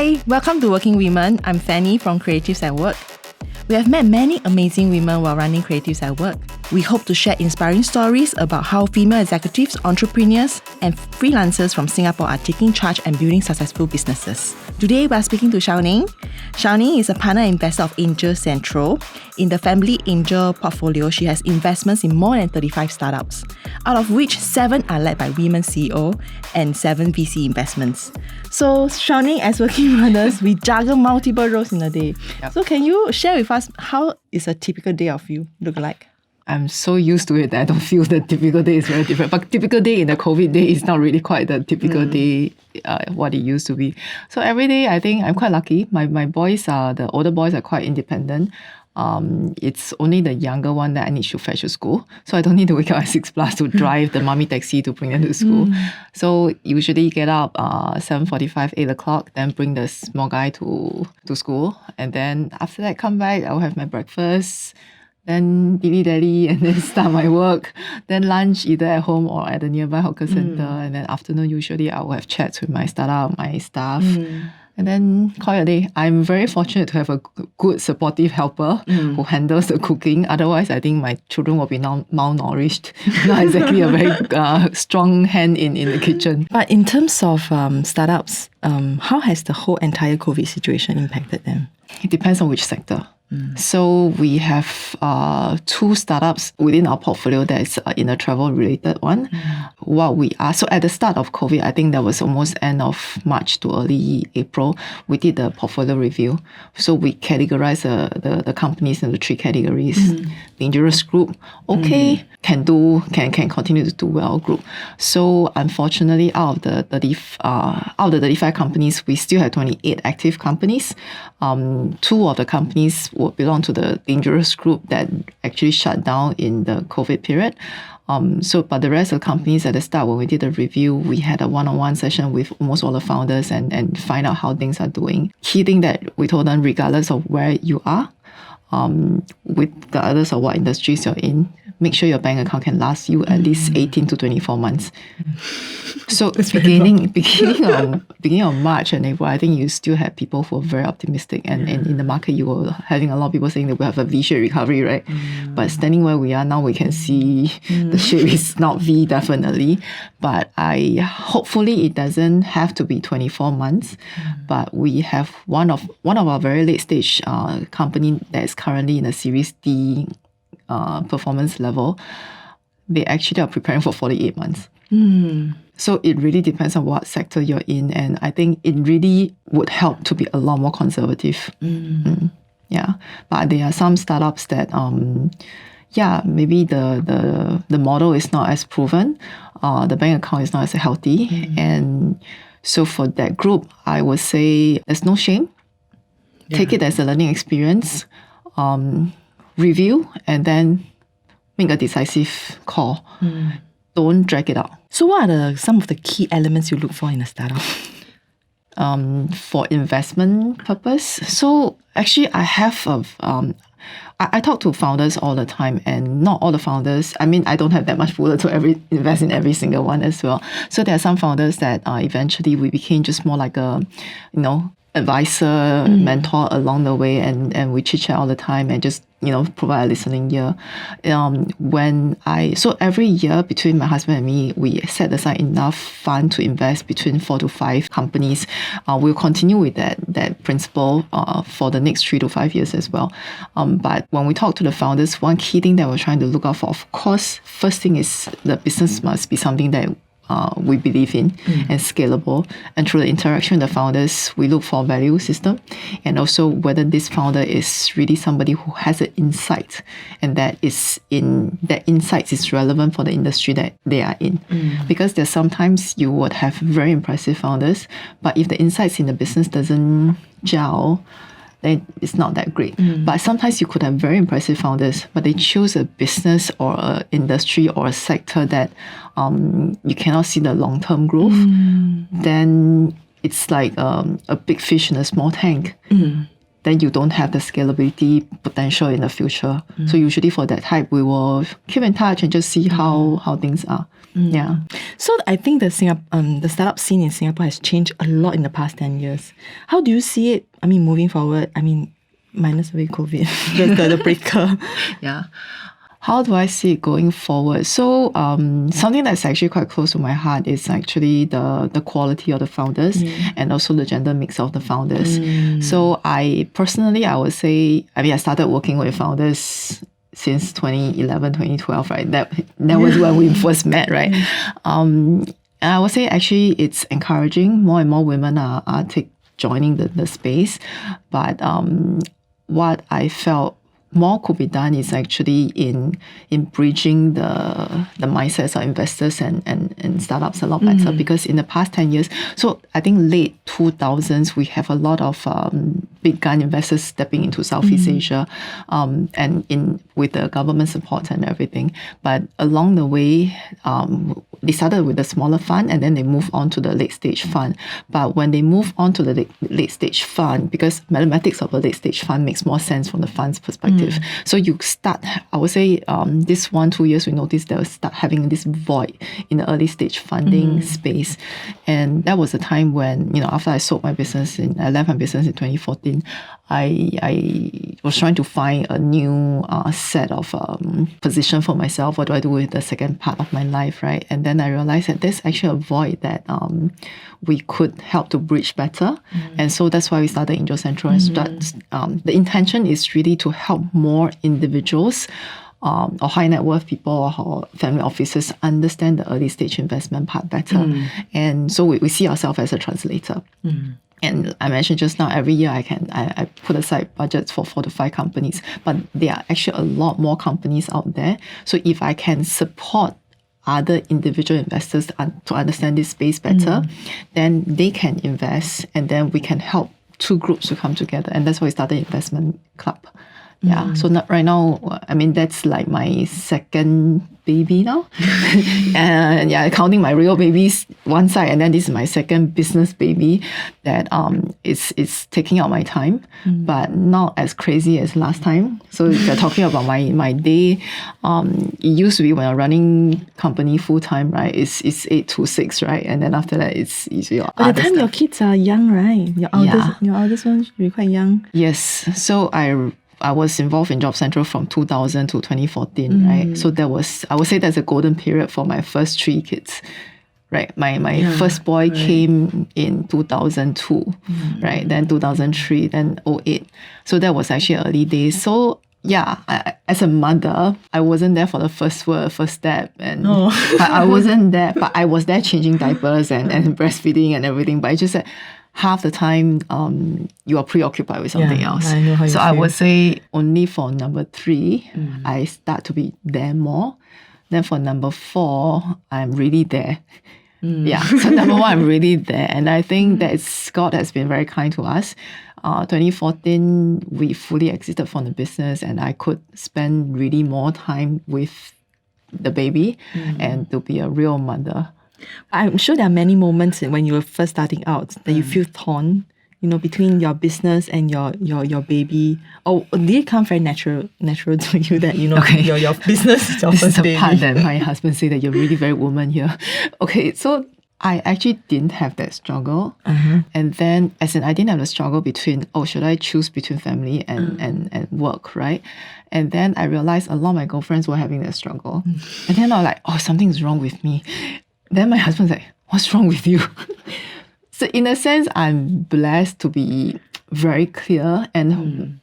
Hi, welcome to Working Women. I'm Fanny from Creatives at Work. We have met many amazing women while running Creatives at Work. We hope to share inspiring stories about how female executives, entrepreneurs, and freelancers from Singapore are taking charge and building successful businesses. Today, we are speaking to Shao-Ning. Shao-Ning is a partner investor of AngelCentral. In the family angel portfolio, she has investments in more than 35 startups, out of which 7 are led by women CEO and 7 VC investments. So, Shao-Ning, as working mothers, we juggle multiple roles in a day. Yep. So, can you share with us how is a typical day of you look like? I'm so used to it that I don't feel the typical day is very different. But typical day in the COVID day is not really quite the typical day what it used to be. So every day, I think I'm quite lucky. My boys the older boys are quite independent. It's only the younger one that I need to fetch to school. So I don't need to wake up at 6+ to drive the mommy taxi to bring them to school. So usually get up 7:45, 8 o'clock, then bring the small guy to school. And then after that, come back, I'll have my breakfast, then dilly-dally, and then start my work. Then lunch either at home or at the nearby hawker center. And then afternoon, usually I will have chats with my startup, my staff. And then call it a day. I'm very fortunate to have a good supportive helper who handles the cooking. Otherwise, I think my children will be malnourished. Not exactly a very strong hand in the kitchen. But in terms of startups, how has the whole entire COVID situation impacted them? It depends on which sector. So we have 2 startups within our portfolio that is in a travel-related one. So at the start of COVID, I think that was almost end of March to early April, we did the portfolio review. So we categorized the companies into 3 categories. Dangerous group, okay, can continue to do well group. So unfortunately, out of the 35 companies, we still have 28 active companies. 2 of the companies would belong to the dangerous group that actually shut down in the COVID period. But the rest of the companies at the start, when we did the review, we had a one-on-one session with almost all the founders and find out how things are doing. Key thing that we told them, regardless of where you are, regardless of what industries you're in, make sure your bank account can last you at least 18 to 24 months. So beginning of March and April, I think you still have people who are very optimistic. And in the market, you were having a lot of people saying that we have a V-shaped recovery, right? But standing where we are now, we can see the shape is not V, definitely. But hopefully it doesn't have to be 24 months. But we have one of our very late stage company that is currently in a Series D performance level. They actually are preparing for 48 months. So it really depends on what sector you're in, and I think it really would help to be a lot more conservative. Yeah, but there are some startups that maybe the model is not as proven, the bank account is not as healthy, and so for that group, I would say there's no shame. Take it as a learning experience. Review and then make a decisive call. Don't drag it out. So what are some of the key elements you look for in a startup? For investment purpose. So actually I have I talk to founders all the time, and not all the founders, I mean, I don't have that much bullet to invest in every single one as well. So there are some founders that eventually we became just more like a, advisor, mentor along the way, and we chit chat all the time and just provide a listening ear. So every year between my husband and me, we set aside enough fund to invest between 4 to 5 companies. We'll continue with that principle for the next 3 to 5 years as well. But when we talk to the founders, one key thing that we're trying to look out for, of course, first thing is the business must be something that we believe in and scalable. And through the interaction with the founders, we look for value system, and also whether this founder is really somebody who has an insight, and that insight is relevant for the industry that they are in. Because there's sometimes you would have very impressive founders, but if the insights in the business doesn't gel, then it's not that great. But sometimes you could have very impressive founders, but they choose a business or an industry or a sector that you cannot see the long-term growth. Then it's like a big fish in a small tank. then you don't have the scalability potential in the future. So usually for that type, we will keep in touch and just see how things are. Yeah. So I think the startup scene in Singapore has changed a lot in the past 10 years. How do you see it? I mean, moving forward, I mean, minus away COVID, the breaker. Yeah. How do I see it going forward? So something that's actually quite close to my heart is actually the quality of the founders and also the gender mix of the founders. So I would say, I mean, I started working with founders since 2011, 2012, right? That was when we first met, right? And I would say actually it's encouraging. More and more women are joining the space. But what I felt more could be done is actually in bridging the mindsets of investors and startups a lot better, because in the past 10 years, so I think late 2000s, we have a lot of big gun investors stepping into Southeast Asia and with the government support and everything. But along the way, they started with the smaller fund and then they moved on to the late stage fund. But when they move on to the late stage fund, because mathematics of a late stage fund makes more sense from the fund's perspective. So you start, I would say, this 1-2 years, we noticed they will start having this void in the early stage funding space. And that was a time when, after I sold my business, I left my business in 2014, I was trying to find a new set of position for myself. What do I do with the second part of my life, right? And then I realized that there's actually a void that we could help to bridge better. And so that's why we started AngelCentral. And the intention is really to help more individuals or high net worth people or family offices understand the early stage investment part better. And so we see ourselves as a translator. And I mentioned just now, every year I put aside budgets for 4 to 5 companies, but there are actually a lot more companies out there. So if I can support other individual investors to understand this space better, then they can invest, and then we can help 2 groups to come together. And that's why we started Investment Club. Yeah. So right now, I mean, that's like my second baby now. And yeah, counting my real babies one side, and then this is my second business baby that is taking out my time, but not as crazy as last time. So if you're talking about my day, it used to be when I'm running company full time, right? It's 8 to 6, right? And then after that, it's your By the time your kids are young, right? Your eldest one should be quite young. Yes. So I was involved in JobsCentral from 2000 to 2014, right? So I would say that's a golden period for my first 3 kids, right? My first boy came in 2002, right? Then 2003, then 2008. So that was actually early days. So yeah, as a mother, I wasn't there for the first step, and I wasn't there, but I was there changing diapers and breastfeeding and everything. But I just said, half the time, you are preoccupied with something else. I know how you feel. I would say only for number 3, I start to be there more. Then for number 4, I'm really there. Yeah, so number 1, I'm really there. And I think that God has been very kind to us. 2014, we fully exited from the business, and I could spend really more time with the baby and to be a real mother. I'm sure there are many moments when you were first starting out that you feel torn, between your business and your baby. Or did it come very natural to you that, your business is your first baby? This is the part that my husband said that you're really very woman here. Okay, so I actually didn't have that struggle. And then, I didn't have the struggle between, should I choose between family and work, right? And then I realized a lot of my girlfriends were having that struggle. And then I was like, something's wrong with me. Then my husband's like, what's wrong with you? So in a sense, I'm blessed to be very clear, and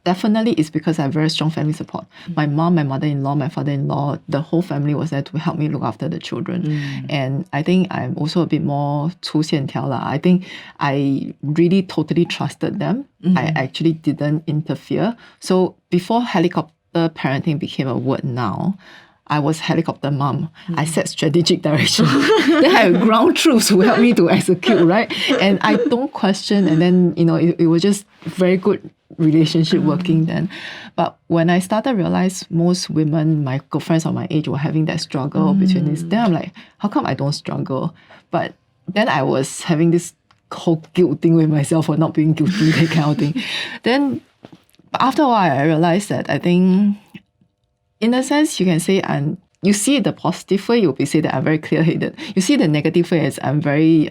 definitely it's because I have very strong family support. My mom, my mother-in-law, my father-in-law, the whole family was there to help me look after the children. And I think I'm also a bit more 粗线条 lah. I think I really totally trusted them. I actually didn't interfere. So before helicopter parenting became a word now, I was helicopter mom. I set strategic direction. Then I have ground troops who help me to execute, right? And I don't question. And then, it was just very good relationship working then. But when I started to realize most women, my girlfriends of my age, were having that struggle between this, then I'm like, how come I don't struggle? But then I was having this whole guilt thing with myself for not being guilty, that kind of thing. Then after a while, I realized that I think, in a sense, you can say you see the positive way, you'll be say that I'm very clear-headed. You see the negative way as I'm very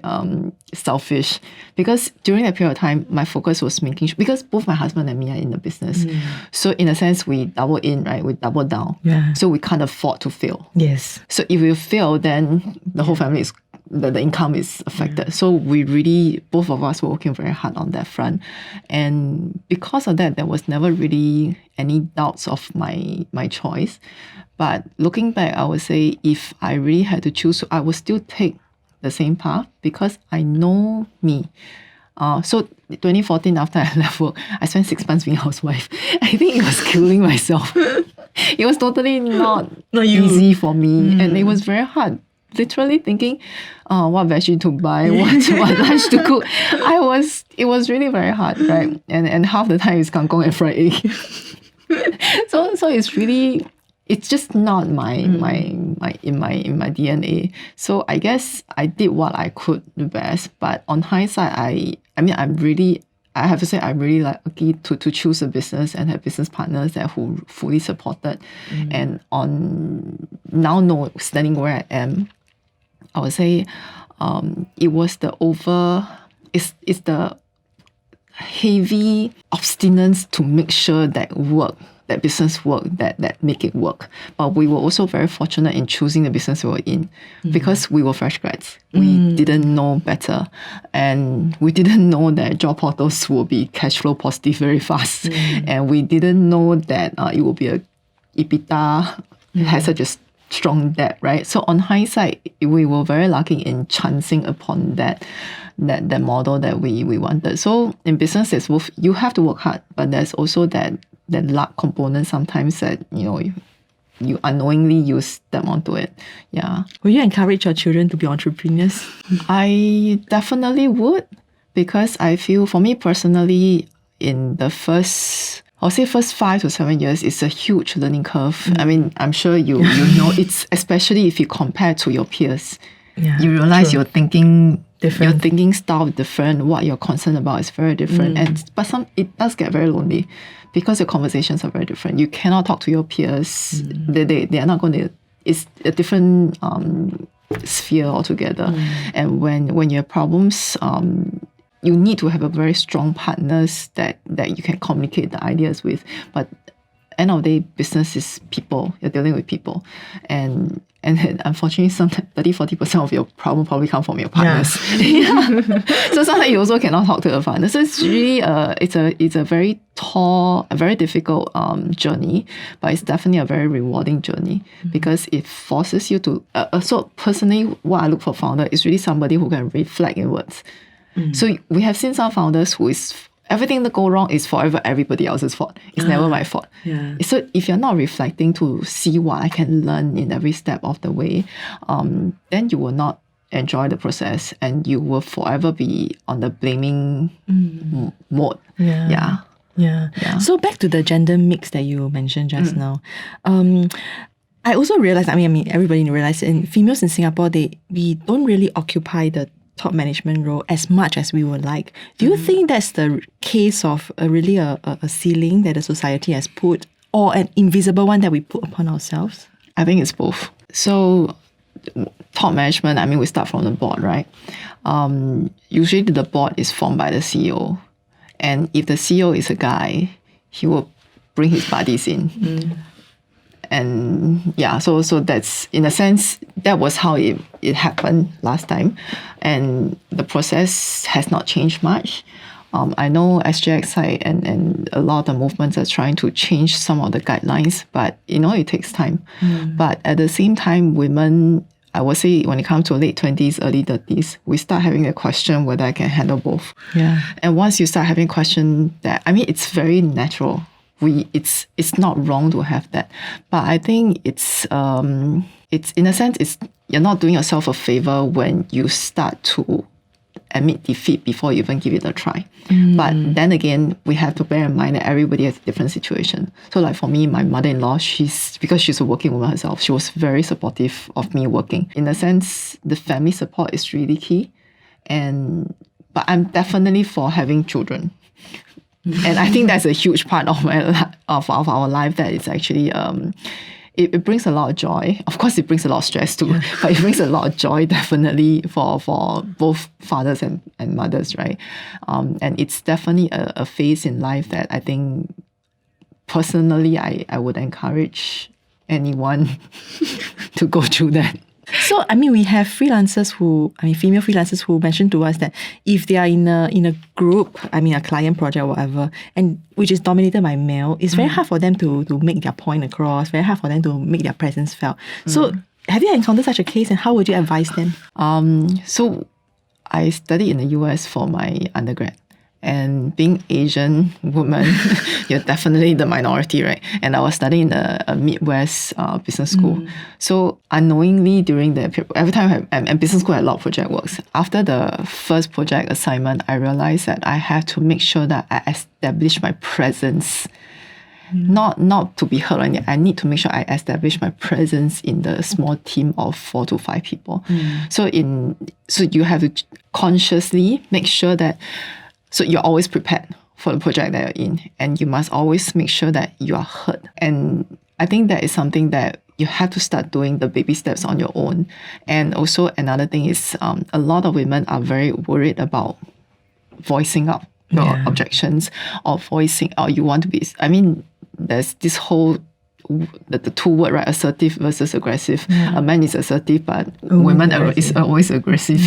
selfish. Because during that period of time, my focus was making sure, because both my husband and me are in the business. So in a sense, we double in, right? We double down. Yeah. So we can't afford to fail. Yes. So if we fail, then the whole family is, the income is affected. So we really, both of us were working very hard on that front. And because of that, there was never really any doubts of my choice. But looking back, I would say if I really had to choose, I would still take the same path because I know me. So 2014, after I left work, I spent 6 months being a housewife. I think it was killing myself. It was totally not easy for me. And it was very hard. Literally thinking, what veggie to buy, what lunch to cook. It was really very hard, right? And half the time it's kangkong and fried egg. So it's really, it's just not in my DNA. So I guess I did what I could the best. But on hindsight, I have to say I'm really lucky to choose a business and have business partners that who fully supported. And now standing where I am, I would say it was it's the heavy obstinance to make sure that business work, that make it work. But we were also very fortunate in choosing the business we were in because we were fresh grads. We didn't know better. And we didn't know that job portals will be cash flow positive very fast. And we didn't know that it will be a EBITDA has such a strong debt, right? So on hindsight, we were very lucky in chancing upon that model that we wanted. So in business, there's both, you have to work hard, but there's also that luck component sometimes that, you unknowingly you step onto it. Yeah. Will you encourage your children to be entrepreneurs? I definitely would, because I feel for me personally, in the first 5 to 7 years, it's a huge learning curve. I mean, I'm sure you know, it's especially if you compare to your peers. Yeah, you realize true. your thinking Different. Your thinking style is different. What you're concerned about is very different. But it does get very lonely because your conversations are very different. You cannot talk to your peers. They are not going to. It's a different sphere altogether. And when you have problems, you need to have a very strong partners that you can communicate the ideas with. But end of the day, business is people. You're dealing with people, and unfortunately, sometimes 30-40% of your problem probably come from your partners. Yeah. So sometimes you also cannot talk to the partner. So it's really it's a very tall, a very difficult journey, but it's definitely a very rewarding journey because it forces you to. So personally, what I look for founder is really somebody who can reflect inwards. So we have seen some founders who is everything that go wrong is forever everybody else's fault. It's never my fault. Yeah. So if you're not reflecting to see what I can learn in every step of the way, then you will not enjoy the process and you will forever be on the blaming mode. Yeah. So back to the gender mix that you mentioned just now. I also realized, I mean, everybody realizes females in Singapore, we don't really occupy the top management role as much as we would like. Do you think that's the case of really a ceiling that the society has put, or an invisible one that we put upon ourselves? I think it's both. So top management, I mean, we start from the board, right? Usually the board is formed by the CEO. And if the CEO is a guy, he will bring his buddies in. And yeah, so that's, in a sense, that was how it happened last time. And the process has not changed much. I know SGX side and a lot of the movements are trying to change some of the guidelines, but it takes time. But at the same time, women, I would say when it comes to late 20s, early 30s, we start having a question whether I can handle both. Yeah. And once you start having a question that, I mean, it's very natural. It's not wrong to have that, but I think it's in a sense you're not doing yourself a favor when you start to admit defeat before you even give it a try. But then again, we have to bear in mind that everybody has a different situation. So like for me, my mother-in-law, because she's a working woman herself, she was very supportive of me working. In a sense, the family support is really key, and but I'm definitely for having children. And I think that's a huge part of our life that is actually it brings a lot of joy. Of course, it brings a lot of stress too, but it brings a lot of joy definitely for both fathers and mothers, right? And it's definitely a phase in life that I think personally I would encourage anyone to go through that. So, we have female freelancers who mentioned to us that if they are in a group, a client project or whatever, and which is dominated by male, it's very hard for them to make their point across, very hard for them to make their presence felt. So, have you encountered such a case, and how would you advise them? So I studied in the US for my undergrad. And being Asian woman, you're definitely the minority, right? And I was studying in a Midwest business school. So unknowingly every time and business school had a lot of project works. After the first project assignment, I realized that I have to make sure that I establish my presence. Not to be heard on it. I need to make sure I establish my presence in the small team of 4 to 5 people. So you have to consciously make sure that so you're always prepared for the project that you're in, and you must always make sure that you are heard. And I think that is something that you have to start doing the baby steps on your own. And also another thing is a lot of women are very worried about voicing up your objections or you want to be, there's this whole the two word, right? Assertive versus aggressive. A man is assertive, but women is always aggressive.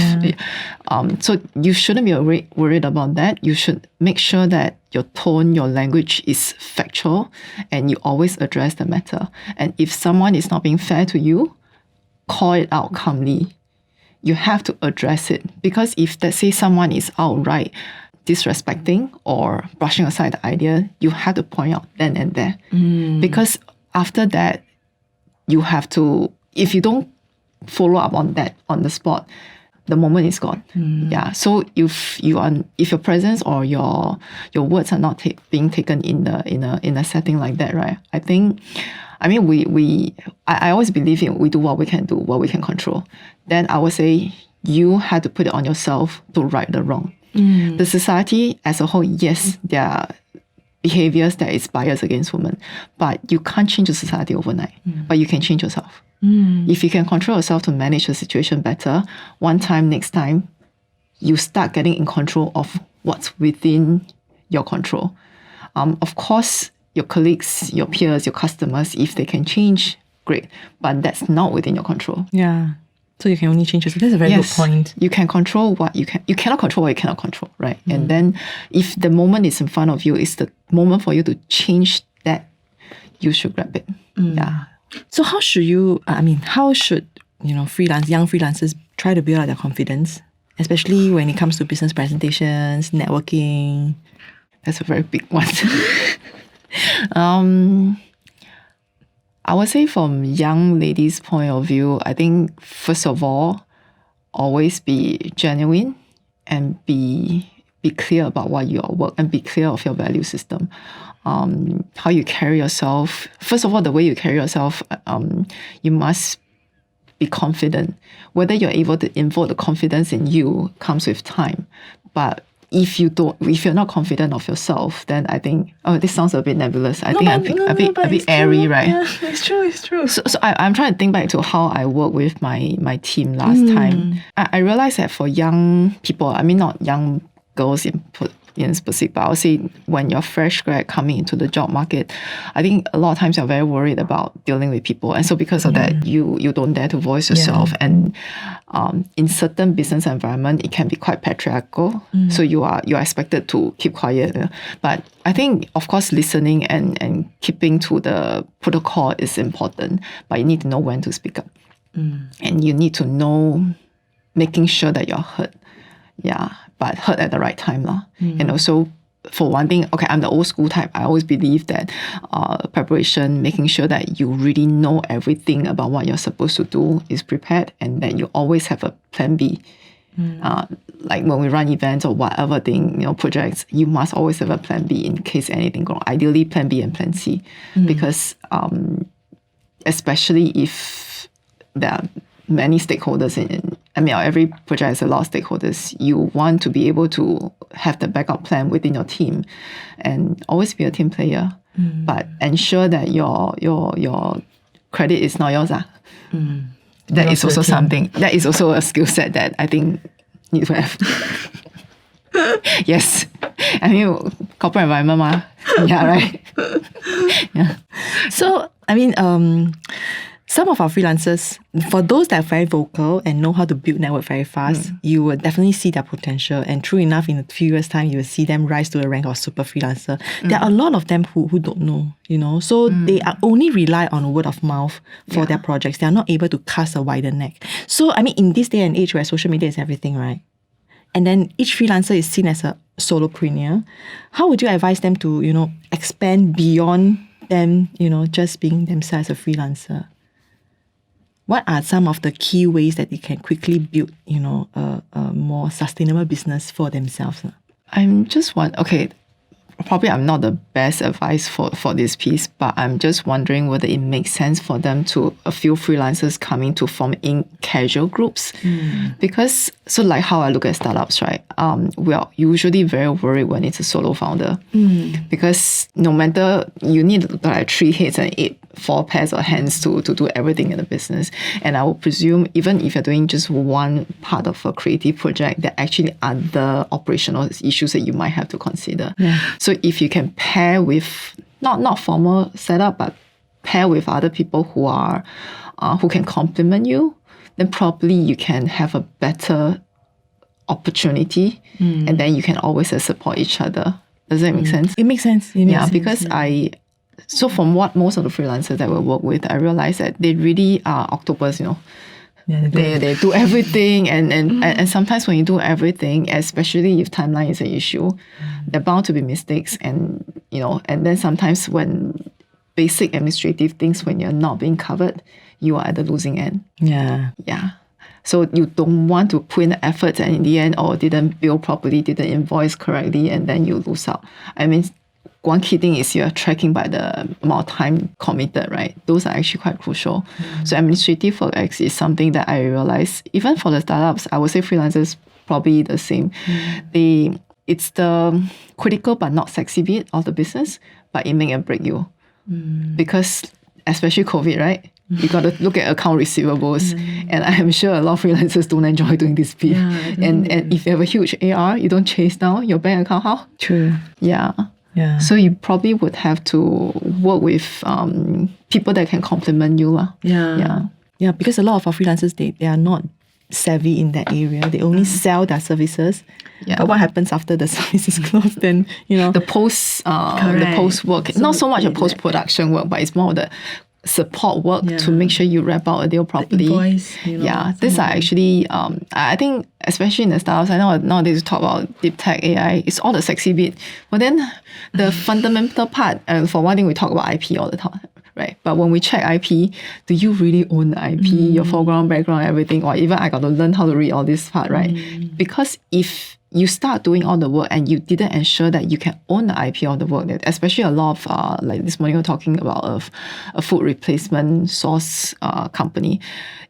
So you shouldn't be worried about that. You should make sure that your tone, your language is factual, and you always address the matter. And if someone is not being fair to you, call it out calmly. You have to address it, because if, let's say, someone is outright disrespecting or brushing aside the idea, you have to point out then and there. Because after that, you have to, if you don't follow up on that on the spot, the moment is gone. So if your presence or your words are not being taken in a setting like that, right? I always believe we do what we can do, what we can control. Then I would say you have to put it on yourself to right the wrong. The society as a whole, yes, there are behaviors that is biased against women, but you can't change the society overnight. But you can change yourself. If you can control yourself to manage the situation better, next time, you start getting in control of what's within your control. Of course, your colleagues, your peers, your customers, if they can change, great. But that's not within your control. So you can only change yourself. That's a very good point. You can control what you can. You cannot control what you cannot control, right? And then if the moment is in front of you, it's the moment for you to change that, you should grab it. So how should young freelancers try to build up their confidence, especially when it comes to business presentations, networking? That's a very big one. I would say from young ladies' point of view, I think first of all, always be genuine and be clear about what your work, and be clear of your value system. How you carry yourself. First of all, the way you carry yourself, you must be confident. Whether you're able to invoke the confidence in you comes with time. But if you're not confident of yourself, then I think, this sounds a bit nebulous. I think I'm a bit airy, right? Yeah, it's true. So I'm trying to think back to how I worked with my team last time. I realized that for young people, not young girls in specific, but I would say when you're fresh grad coming into the job market, I think a lot of times you're very worried about dealing with people. And so because of that, you don't dare to voice yourself. And in certain business environment, it can be quite patriarchal. So you're expected to keep quiet. But I think, of course, listening and keeping to the protocol is important. But you need to know when to speak up. And you need to know, making sure that you're heard. But heard at the right time. And also, for one thing, I'm the old school type. I always believe that preparation, making sure that you really know everything about what you're supposed to do is prepared, and that you always have a plan B. Like when we run events or whatever thing, projects, you must always have a plan B in case anything goes wrong. Ideally, plan B and plan C. Because especially if there are many stakeholders every project has a lot of stakeholders. You want to be able to have the backup plan within your team and always be a team player, but ensure that your credit is not yours. That is also something, that is also a skill set that I think need to have. Yes. I mean, corporate environment, ma. Yeah, right. Yeah. So, I mean, some of our freelancers, for those that are very vocal and know how to build network very fast, you will definitely see their potential. And true enough, in a few years' time, you will see them rise to the rank of super freelancer. There are a lot of them who don't know, so they are only rely on word of mouth for their projects. They are not able to cast a wider net. So, I mean, in this day and age where social media is everything, right? And then each freelancer is seen as a solopreneur. How would you advise them to, expand beyond them, just being themselves a freelancer? What are some of the key ways that they can quickly build, a more sustainable business for themselves? I'm just probably I'm not the best advice for this piece, but I'm just wondering whether it makes sense for them to a few freelancers coming to form in casual groups. Because, so like how I look at startups, right? We are usually very worried when it's a solo founder. Because no matter, you need like 3 heads and 4 pairs of hands to do everything in the business. And I would presume even if you're doing just one part of a creative project, there are actually other operational issues that you might have to consider. So if you can pair with, not formal setup, but pair with other people who can complement you, then probably you can have a better opportunity, and then you can always support each other. Does that make sense? It makes sense. Because so from what most of the freelancers that we work with, I realized that they really are octopus, They do everything, and sometimes when you do everything, especially if timeline is an issue, there are bound to be mistakes, and then sometimes when basic administrative things, when you're not being covered, you are at the losing end. Yeah. So you don't want to put in the effort, and in the end, didn't bill properly, didn't invoice correctly, and then you lose out. I mean, one key thing is you're tracking by the amount of time committed, right? Those are actually quite crucial. So administrative work is something that I realize, even for the startups, I would say freelancers probably the same. It's the critical but not sexy bit of the business, but it may break you. Because especially COVID, right? You got to look at account receivables. And I am sure a lot of freelancers don't enjoy doing this bit. And if you have a huge AR, you don't chase down your bank account, how? True. Yeah. So you probably would have to work with people that can complement you. Yeah, because a lot of our freelancers, they are not savvy in that area. They only sell their services. But what happens after the service is closed? Then, the post work, so not so much a post-production work, but it's more of the support work to make sure you wrap out a deal properly. Invoice, these are actually, I think, especially in the startups, I know nowadays we talk about deep tech, AI, it's all the sexy bit. But then the fundamental part, for one thing, we talk about IP all the time, right? But when we check IP, do you really own the IP, your foreground, background, everything? Or even I got to learn how to read all this part, right? Because if you start doing all the work and you didn't ensure that you can own the IP of the work, especially a lot of, like this morning we were talking about a food replacement sauce company.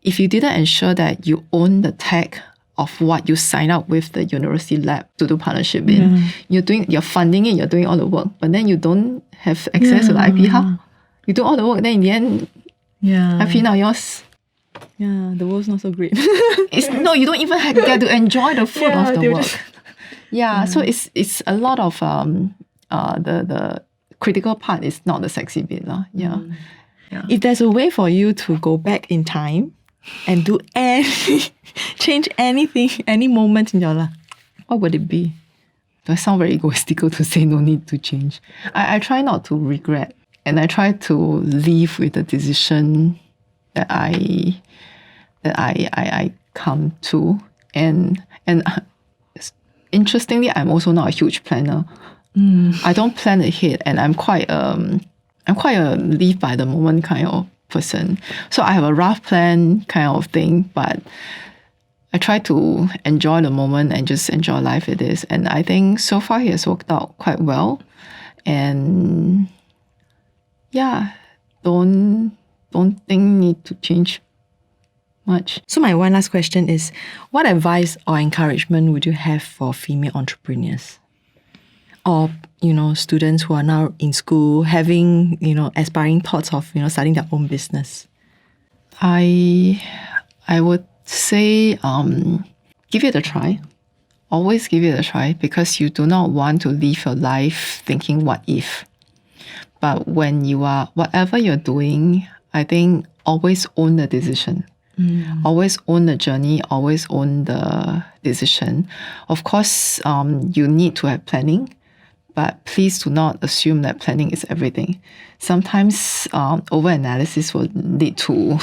If you didn't ensure that you own the tech of what you sign up with the university lab to do partnership in, you're funding it, you're doing all the work, but then you don't have access to the IP. How? You do all the work, then in the end, IP not yours. Yeah, the work's not so great. No, you don't even get to enjoy the fruit of the work. So it's a lot of the critical part is not the sexy bit. If there's a way for you to go back in time and do change anything, any moment in your life, what would it be? Do I sound very egoistical to say no need to change? I try not to regret, and I try to live with the decision that I come to, and interestingly, I'm also not a huge planner. I don't plan ahead, and I'm quite a live by the moment kind of person. So I have a rough plan kind of thing, but I try to enjoy the moment and just enjoy life it is. And I think so far it has worked out quite well. And don't think need to change much. So my one last question is, what advice or encouragement would you have for female entrepreneurs? Or, students who are now in school having, aspiring thoughts of, starting their own business? I would say give it a try. Always give it a try, because you do not want to live your life thinking what if. But when whatever you're doing, I think always own the decision. Always own the journey, always own the decision. Of course, you need to have planning, but please do not assume that planning is everything. Sometimes over-analysis will lead to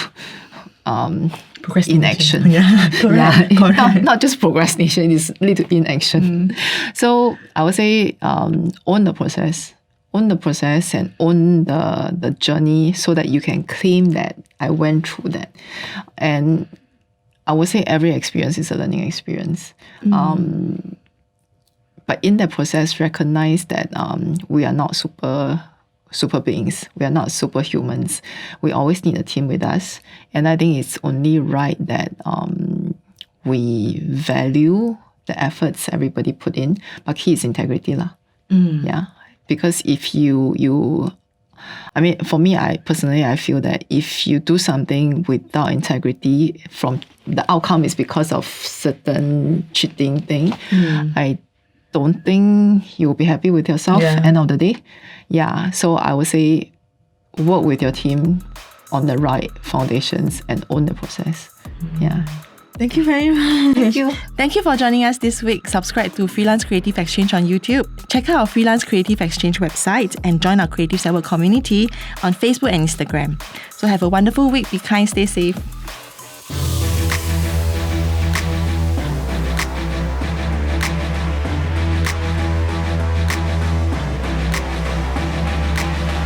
inaction. Yeah, correct. Yeah, correct. Not just procrastination, it's lead to inaction. So I would say own the process. Own the process and own the journey, so that you can claim that I went through that. And I would say every experience is a learning experience. But in that process, recognize that we are not super beings. We are not superhumans. We always need a team with us. And I think it's only right that we value the efforts everybody put in. But key is integrity. Yeah. Because if for me, I feel that if you do something without integrity, from the outcome is because of certain cheating thing, I don't think you'll be happy with yourself end of the day. Yeah. So I would say work with your team on the right foundations and own the process. Yeah. Thank you very much. Thank you. Thank you for joining us this week. Subscribe to Freelance Creative Exchange on YouTube. Check out our Freelance Creative Exchange website and join our Creatives at Work community on Facebook and Instagram. So have a wonderful week. Be kind, stay safe.